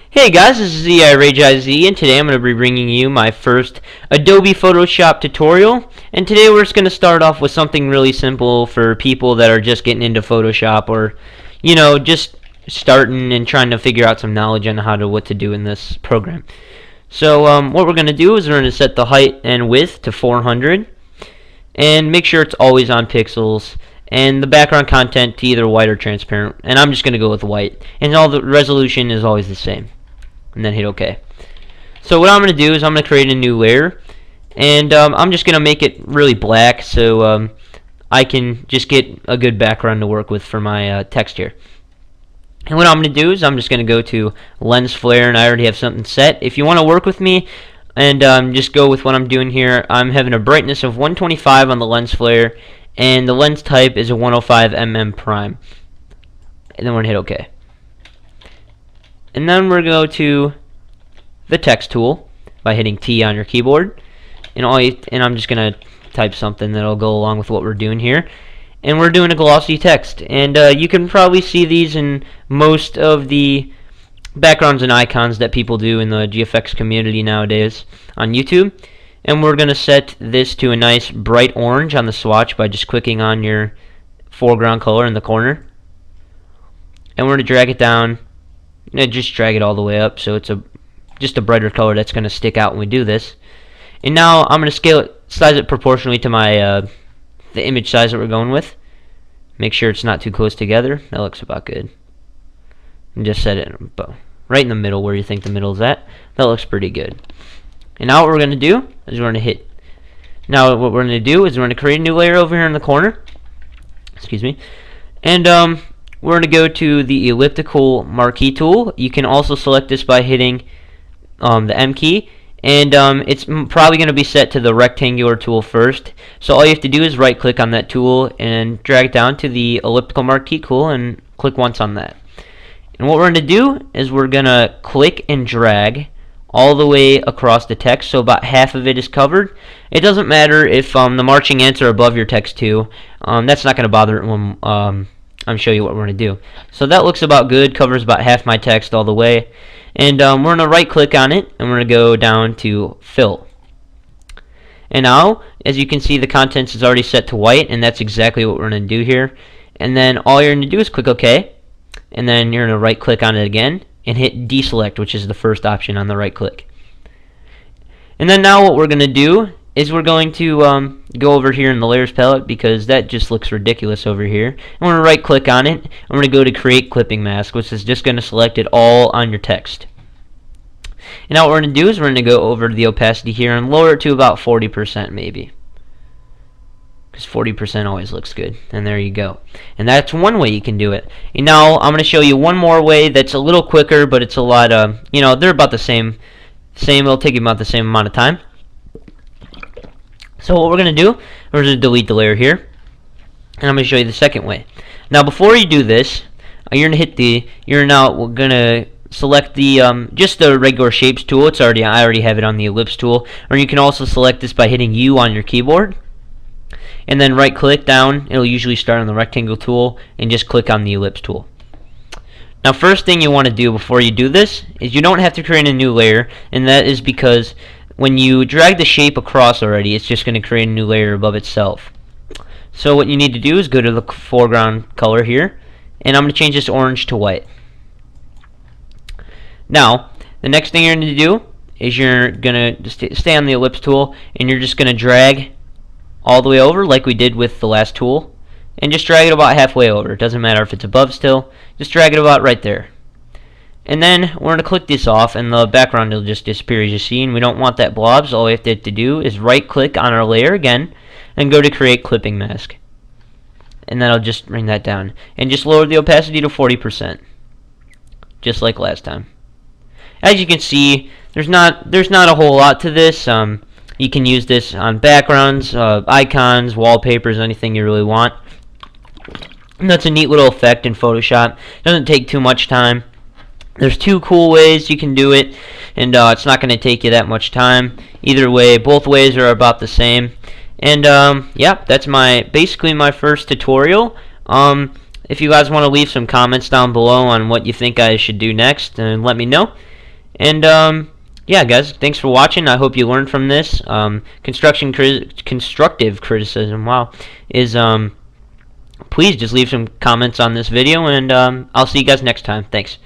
Hey guys, this is RePLaYCinema, and today I'm going to be bringing you my first Adobe Photoshop tutorial. And today we're just going to start off with something really simple for people that are just getting into Photoshop, or just starting and trying to figure out some knowledge on what to do in this program. So what we're going to do is we're going to set the height and width to 400 and make sure it's always on pixels, and the background content to either white or transparent, and I'm just going to go with white, and all the resolution is always the same, and then hit OK. So what I'm going to do is I'm going to create a new layer, and I'm just going to make it really black so I can just get a good background to work with for my text here. And what I'm going to do is I'm just going to go to lens flare, and I already have something set. If you want to work with me and just go with what I'm doing here, I'm having a brightness of 125 on the lens flare, and the lens type is a 105 mm prime. And then we're going to hit OK. And then we're going to go to the text tool by hitting T on your keyboard. And I'm just going to type something that'll go along with what we're doing here. And we're doing a glossy text. And you can probably see these in most of the backgrounds and icons that people do in the GFX community nowadays on YouTube. And we're going to set this to a nice bright orange on the swatch by just clicking on your foreground color in the corner. And we're going to drag it down, and just drag it all the way up so it's just a brighter color that's going to stick out when we do this. And now I'm going to size it proportionally to my the image size that we're going with. Make sure it's not too close together. That looks about good. And just set it right in the middle where you think the middle is at. That looks pretty good. And now what we're going to do is we're going to create a new layer over here in the corner. Excuse me. And we're going to go to the elliptical marquee tool. You can also select this by hitting the M key. And it's probably going to be set to the rectangular tool first. So all you have to do is right click on that tool and drag it down to the elliptical marquee tool and click once on that. And what we're going to do is we're going to click and drag all the way across the text, so about half of it is covered. It doesn't matter if the marching ants are above your text too. That's not going to bother it when I'm show you what we're going to do. So that looks about good, covers about half my text all the way. And we're going to right click on it, and we're going to go down to fill. And now, as you can see, the contents is already set to white, and that's exactly what we're going to do here. And then all you're going to do is click OK, and then you're going to right click on it again and hit deselect, which is the first option on the right click. And then now what we're going to do is we're going to go over here in the layers palette, because that just looks ridiculous over here. And we're going to right click on it, and we're going to go to create clipping mask, which is just going to select it all on your text. And now what we're going to do is we're going to go over to the opacity here and lower it to about 40% maybe, because 40% always looks good. And there you go. And that's one way you can do it. And now I'm going to show you one more way that's a little quicker, but it's a lot they're about the same. It'll take you about the same amount of time. So what we're going to do, we're going to delete the layer here, and I'm going to show you the second way. Now before you do this, we're going to select the just the regular shapes tool. I already have it on the ellipse tool. Or you can also select this by hitting U on your keyboard, and then right click down. It'll usually start on the rectangle tool, and just click on the ellipse tool. Now first thing you want to do before you do this is you don't have to create a new layer, and that is because when you drag the shape across already, it's just going to create a new layer above itself. So what you need to do is go to the foreground color here, and I'm going to change this orange to white. Now, the next thing you're going to do is you're going to stay on the ellipse tool, and you're just going to drag all the way over like we did with the last tool, and just drag it about halfway over. It doesn't matter if it's above still, just drag it about right there. And then we're going to click this off, and the background will just disappear as you see, and we don't want that blob, so all we have to do is right click on our layer again and go to create clipping mask. And then I'll just bring that down and just lower the opacity to 40%, just like last time. As you can see, there's not a whole lot to this. You can use this on backgrounds, icons, wallpapers, anything you really want. And that's a neat little effect in Photoshop. It doesn't take too much time. There's two cool ways you can do it, and it's not going to take you that much time. Either way, both ways are about the same. And yeah, that's basically my first tutorial. If you guys want to leave some comments down below on what you think I should do next, let me know. And yeah, guys, thanks for watching. I hope you learned from this. Constructive criticism, wow, is please just leave some comments on this video, and I'll see you guys next time. Thanks.